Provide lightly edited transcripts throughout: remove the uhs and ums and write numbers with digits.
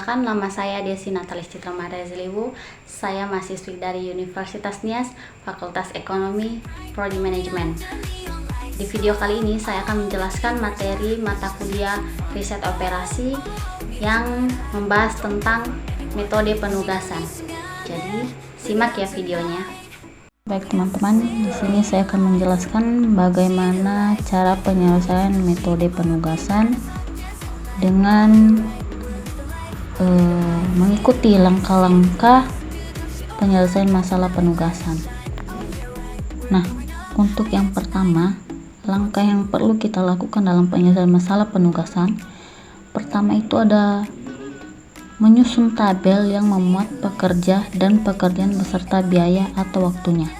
Perkenalkan, nama saya Desi Natalis Citra Mahdazilibu. Saya mahasiswi dari Universitas Nias, Fakultas Ekonomi, Prodi Manajemen. Di video kali ini saya akan menjelaskan materi mata kuliah riset operasi yang membahas tentang metode penugasan. Jadi, simak ya videonya. Baik teman-teman, di sini saya akan menjelaskan bagaimana cara penyelesaian metode penugasan dengan mengikuti langkah-langkah penyelesaian masalah penugasan. Nah, untuk yang pertama, langkah yang perlu kita lakukan dalam penyelesaian masalah penugasan, pertama itu ada menyusun tabel yang memuat pekerja dan pekerjaan beserta biaya atau waktunya.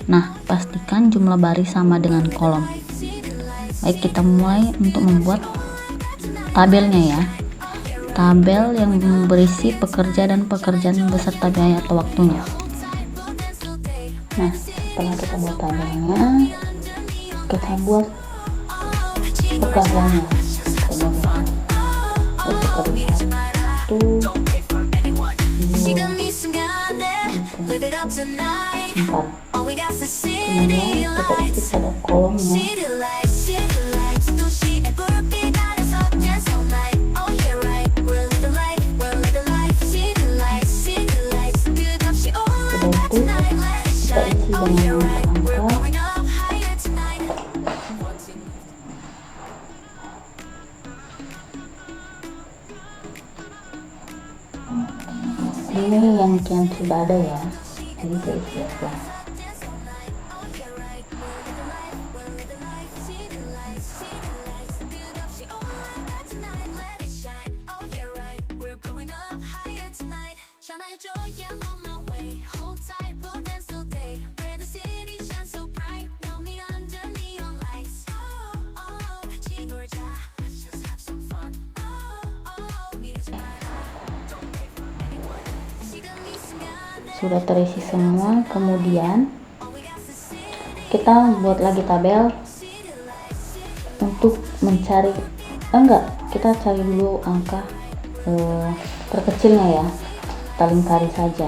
Nah, pastikan jumlah baris sama dengan kolom. Baik, kita mulai untuk membuat tabelnya ya. Tabel yang berisi pekerja dan pekerjaan beserta biaya atau waktunya. Nah, setelah kita buat tabelnya, kita buat pekerjaannya. Pekerja 1, 2, 4. Kemudian kita isi pada kolomnya. Kita isi dengan angka-angka. Ini yang sudah ada ya, jadi saya isi aja. Sudah terisi semua, kemudian kita buat lagi tabel untuk mencari kita cari dulu angka terkecilnya ya. Kita lingkari saja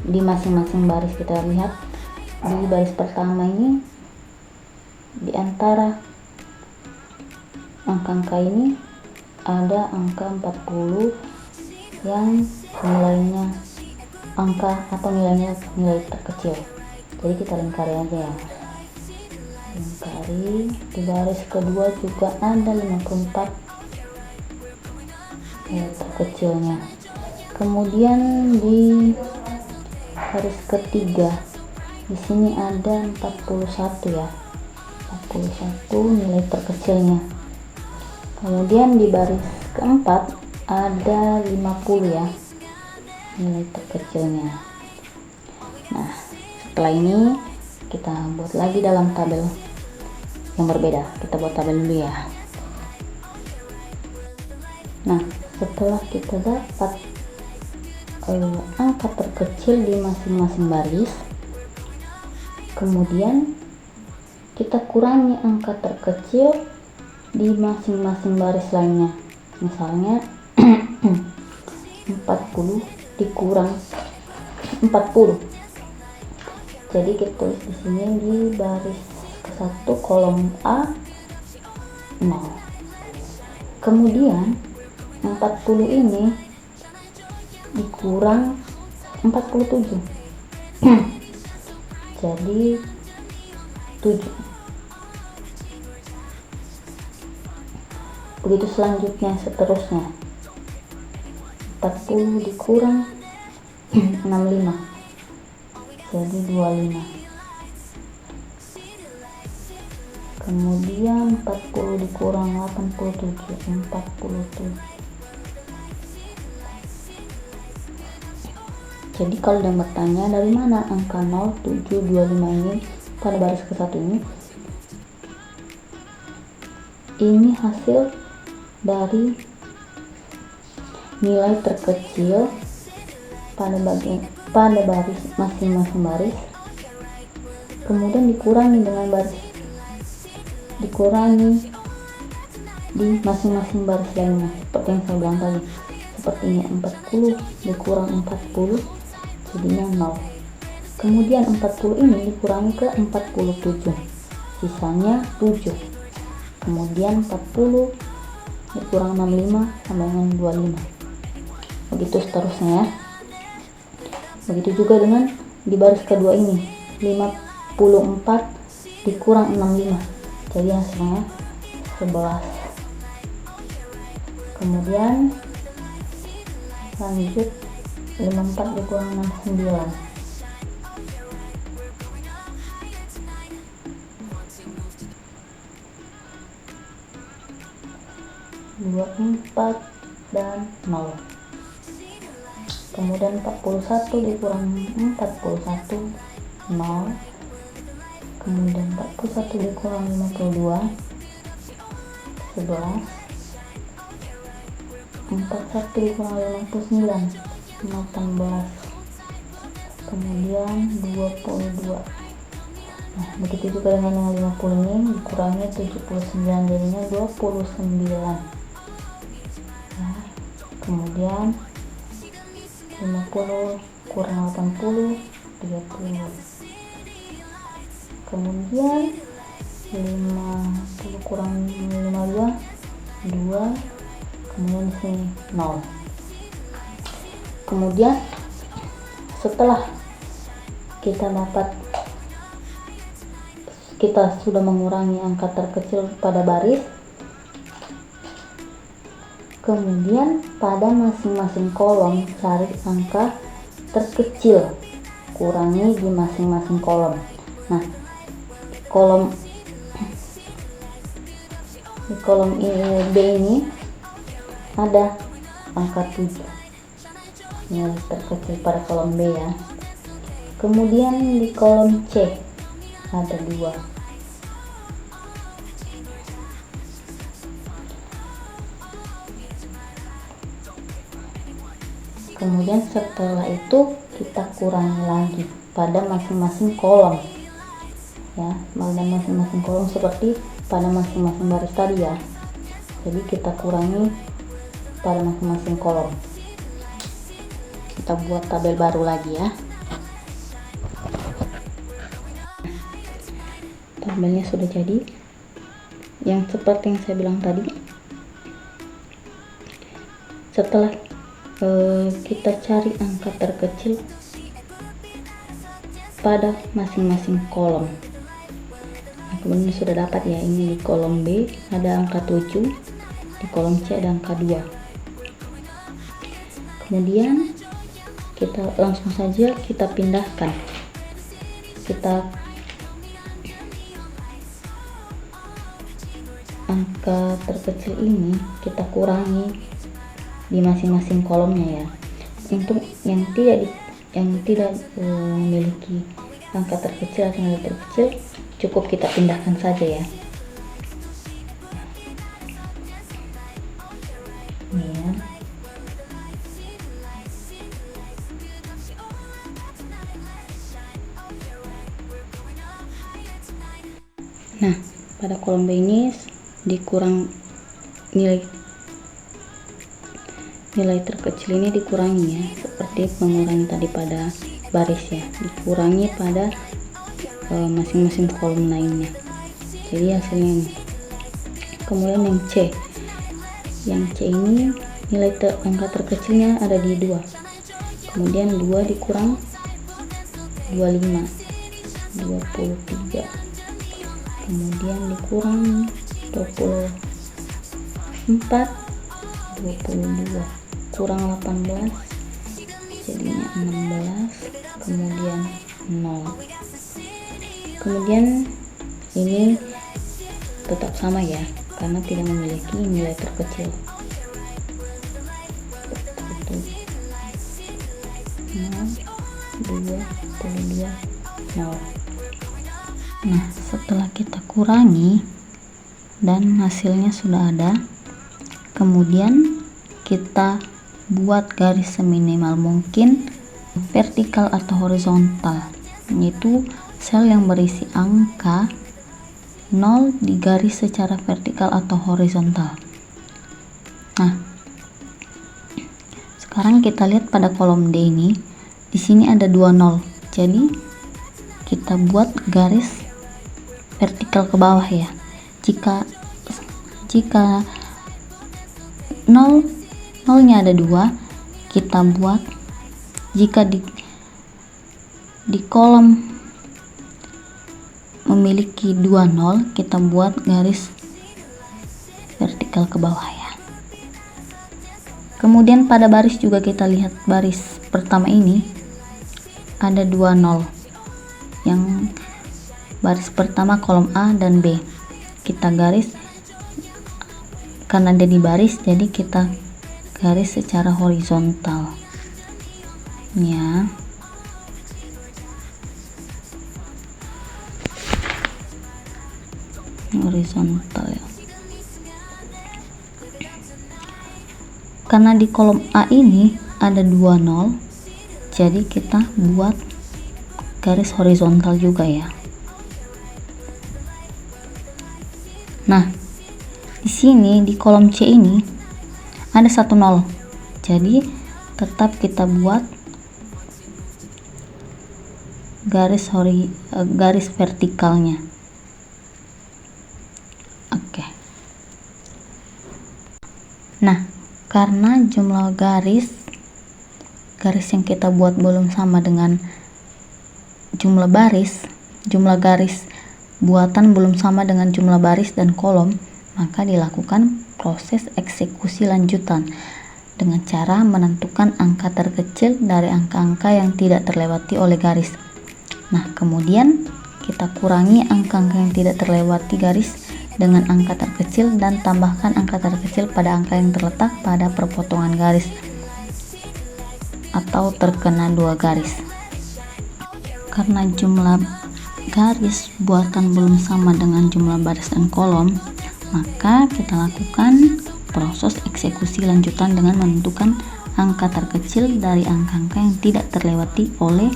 di masing-masing baris. Kita lihat di baris pertama ini, di antara angka-angka ini ada angka 40 yang nilainya angka atau nilai terkecil, jadi kita lingkari aja ya. Lingkari. Di baris kedua juga ada 54 nilai terkecilnya. Kemudian di baris ketiga di sini ada 41 ya, 41 nilai terkecilnya. Kemudian di baris keempat ada 50 ya nilai terkecilnya. Nah, setelah ini kita buat lagi dalam tabel yang berbeda. Kita buat tabel dulu ya. Nah, setelah kita dapat angka terkecil di masing-masing baris, kemudian kita kurangi angka terkecil di masing-masing baris lainnya. Misalnya 40 dikurang 40. Jadi kita tulis di sini di baris ke-1 kolom A 0. Kemudian 40 ini dikurang 47. Jadi 7. Begitu selanjutnya, seterusnya. 40 dikurang 65 jadi 25. Kemudian 40 dikurang 87 47. Jadi kalau ada bertanya dari mana angka 0725 ini pada baris ke-1 ini hasil dari nilai terkecil pada baris masing-masing baris, kemudian dikurangi dengan baris di masing-masing baris lainnya, seperti yang saya bilang tadi. Seperti ini, 40 dikurang 40 jadinya 0. Kemudian 40 ini dikurangi ke 47, sisanya 7. Kemudian 40 dikurang 65 sama dengan 25. Begitu seterusnya ya. Begitu juga dengan di baris kedua ini, 54 dikurang 65, jadi hasilnya 11. Kemudian lanjut 54 dikurang 69, 24 dan 0. Kemudian 41 dikurang 41, 0. Kemudian 41 dikurang 52, 11. 41 dikurang 59, 18. Kemudian 22. Nah, begitu juga dengan yang 50 ini dikurangi 79, jadinya 29. Nah, kemudian 50 kurang 80, 30. Kemudian 50 kurang 52, 2. Kemudian di sini 0. Kemudian setelah kita sudah mengurangi angka terkecil pada baris, kemudian pada masing-masing kolom cari angka terkecil, kurangi di masing-masing kolom. Nah, di kolom B ini ada angka 7, nilai terkecil pada kolom B ya. Kemudian di kolom C ada 2. Kemudian setelah itu kita kurangi lagi pada masing-masing kolom ya, pada masing-masing kolom seperti pada masing-masing baris tadi ya. Jadi kita kurangi pada masing-masing kolom. Kita buat tabel baru lagi ya. Tabelnya sudah jadi, yang seperti yang saya bilang tadi. Setelah kita cari angka terkecil pada masing-masing kolom. Nah, kemudian sudah dapat ya, ini di kolom B ada angka 7, di kolom C ada angka 2. Kemudian kita langsung saja kita pindahkan. Angka terkecil ini kita kurangi di masing-masing kolomnya ya. Untuk yang tidak memiliki angka terkecil atau nilai terkecil, cukup kita pindahkan saja ya. Ini ya. Nah, pada kolom B ini dikurang nilai terkecil ini dikurangi ya, seperti pengurangan tadi pada baris ya, dikurangi pada masing-masing kolom lainnya, jadi hasilnya ini. Kemudian yang C ini nilai angka terkecilnya ada di 2, kemudian 2 dikurang 25, 23, kemudian dikurang 24, 22, kurang 18 jadinya 16, kemudian 0. Kemudian ini tetap sama ya, karena tidak memiliki nilai terkecil. 22, 0. Nah, setelah kita kurangi dan hasilnya sudah ada, kemudian kita buat garis seminimal mungkin vertikal atau horizontal, yaitu sel yang berisi angka 0 digaris secara vertikal atau horizontal. Nah, sekarang kita lihat pada kolom D ini, di sini ada 2 0. Jadi kita buat garis vertikal ke bawah ya. Jika 0-nya ada 2, kita buat, jika di kolom memiliki 2 0, kita buat garis vertikal ke bawah ya. Kemudian pada baris juga kita lihat baris pertama ini ada 2 0. Yang baris pertama kolom A dan B. Kita garis, karena ada di baris jadi kita garis secara horizontal ya. Horizontal ya. Karena di kolom A ini ada 2 0, jadi kita buat garis horizontal juga ya. Nah, di sini di kolom C ini ada 1 0. Jadi tetap kita buat garis vertikalnya. Oke. Nah, karena jumlah garis yang kita buat belum sama dengan jumlah garis buatan belum sama dengan jumlah baris dan kolom, maka dilakukan proses eksekusi lanjutan dengan cara menentukan angka terkecil dari angka-angka yang tidak terlewati oleh garis. Nah, kemudian kita kurangi angka-angka yang tidak terlewati garis dengan angka terkecil dan tambahkan angka terkecil pada angka yang terletak pada perpotongan garis atau terkena 2 garis. Karena jumlah garis buatan belum sama dengan jumlah baris dan kolom, maka kita lakukan proses eksekusi lanjutan dengan menentukan angka terkecil dari angka-angka yang tidak terlewati oleh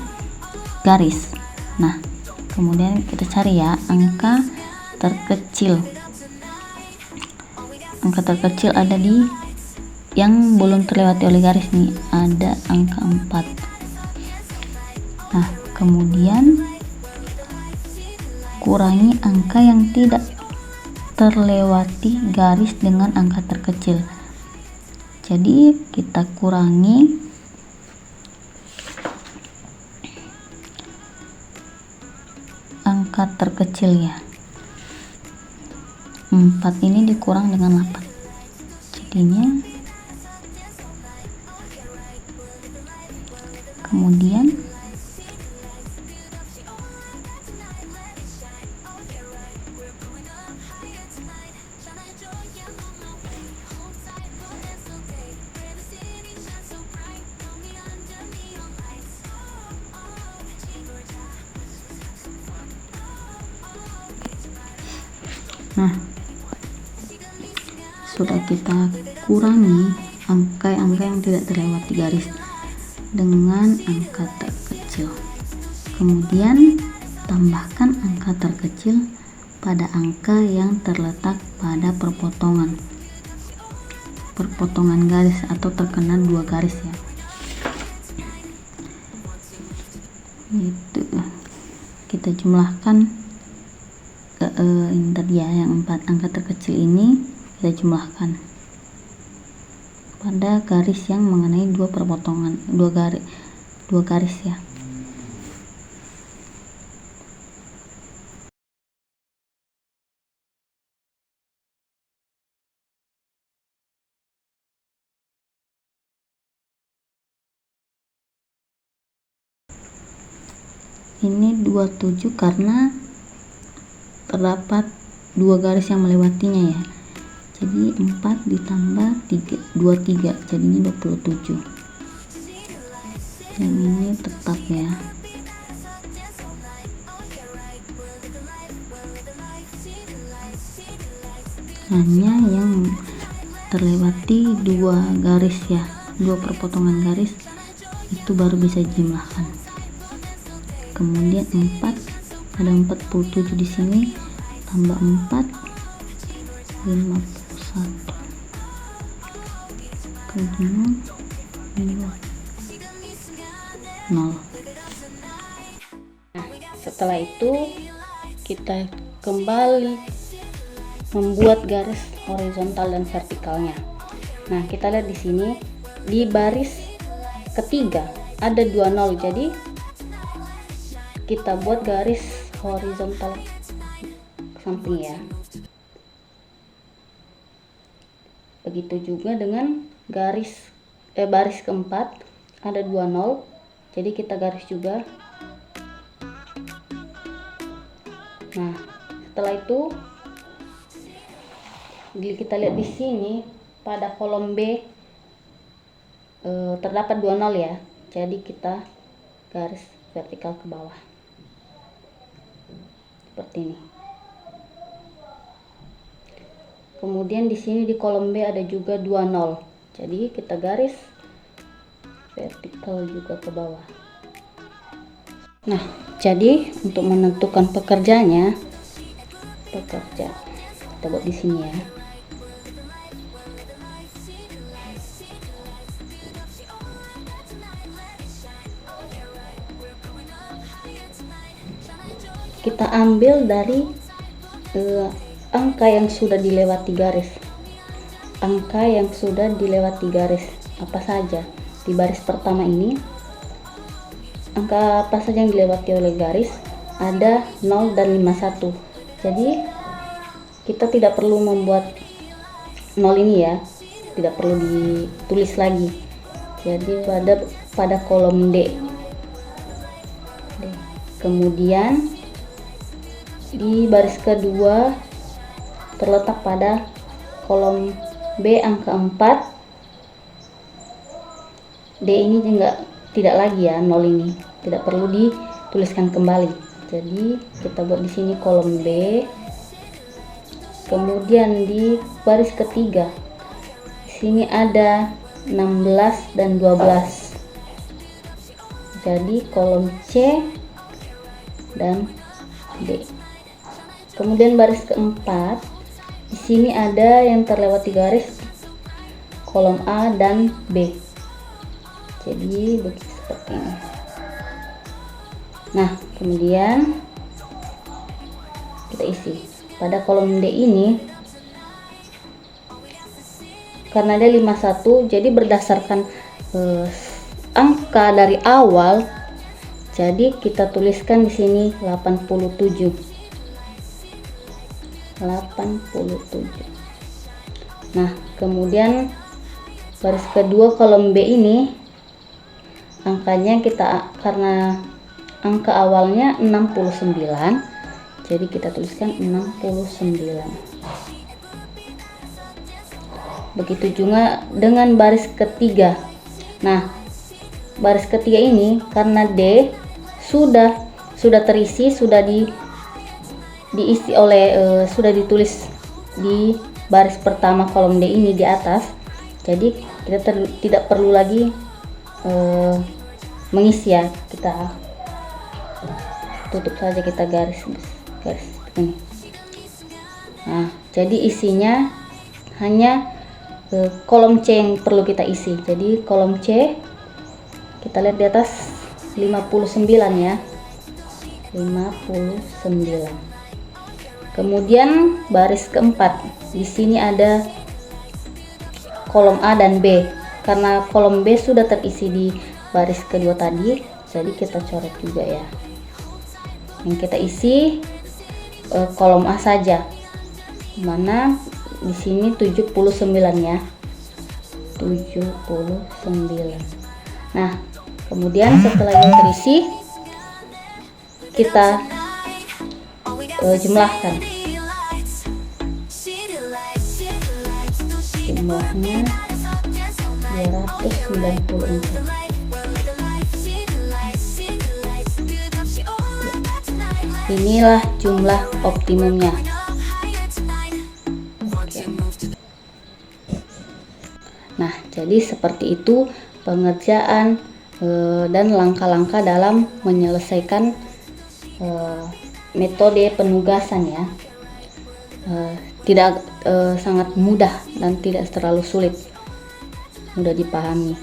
garis. Nah, kemudian kita cari ya angka terkecil. Angka terkecil ada di yang belum terlewati oleh garis nih, ada angka 4. Nah, kemudian kurangi angka yang tidak terlewati garis dengan angka terkecil. Jadi kita kurangi angka terkecil ya. 4 ini dikurang dengan 8. Jadinya kemudian nah, sudah kita kurangi angka-angka yang tidak terlewati garis dengan angka terkecil. Kemudian tambahkan angka terkecil pada angka yang terletak pada perpotongan garis atau terkena 2 garis ya. Itu kita jumlahkan ini tadi ya, yang 4 angka terkecil ini kita jumlahkan pada garis yang mengenai 2 garis ya. Ini 27 karena terdapat 2 garis yang melewatinya ya. Jadi 4 ditambah 23 jadinya 27. Yang ini tetap ya. Hanya yang terlewati 2 garis ya, 2 perpotongan garis itu baru bisa dijumlahkan. Kemudian 4 ada 47 di sini tambah 4, 51. Kemudian 0. Nah, setelah itu kita kembali membuat garis horizontal dan vertikalnya. Nah, kita lihat di sini di baris ketiga ada 2 0, jadi kita buat garis horizontal ke samping ya. Begitu juga dengan baris keempat ada 2 0, jadi kita garis juga. Nah, setelah itu kita lihat di sini pada kolom B terdapat 2 0 ya, jadi kita garis vertikal ke bawah seperti ini. Kemudian di sini di kolom B ada juga 2 0, jadi kita garis vertikal juga ke bawah. Nah, jadi untuk menentukan pekerja kita buat di sini ya. Kita ambil dari angka yang sudah dilewati garis. Angka yang sudah dilewati garis apa saja? Di baris pertama ini angka apa saja yang dilewati oleh garis? Ada 0 dan 51. Jadi kita tidak perlu membuat 0 ini ya, tidak perlu ditulis lagi. Jadi pada kolom D. Kemudian di baris kedua terletak pada kolom B angka 4. D ini juga tidak lagi ya, 0 ini tidak perlu dituliskan kembali. Jadi kita buat di sini kolom B. Kemudian di baris ketiga di sini ada 16 dan 12. Jadi kolom C dan D. Kemudian baris keempat di sini ada yang terlewati garis kolom A dan B. Jadi begitu seperti ini. Nah, kemudian kita isi pada kolom D ini. Karena ada 51, jadi berdasarkan angka dari awal, jadi kita tuliskan di sini 87. Nah, kemudian baris kedua kolom B ini angkanya karena angka awalnya 69, jadi kita tuliskan 69. Begitu juga dengan baris ketiga. Nah, baris ketiga ini karena D sudah terisi, sudah diisi oleh sudah ditulis di baris pertama kolom D ini di atas, jadi kita tidak perlu lagi mengisi ya, kita tutup saja, kita garis ini. Nah, jadi isinya hanya kolom C yang perlu kita isi. Jadi kolom C kita lihat di atas 59 ya, 59. Kemudian baris keempat di sini ada kolom A dan B. Karena kolom B sudah terisi di baris kedua tadi, jadi kita coret juga ya. Yang kita isi kolom A saja, mana di sini 79 ya, 79. Nah, kemudian setelah yang terisi kita jumlahkan. Jumlahnya 294. Inilah jumlah optimumnya. Nah, jadi seperti itu pengerjaan dan langkah-langkah dalam menyelesaikan metode penugasan ya. tidak sangat mudah dan tidak terlalu sulit, mudah dipahami.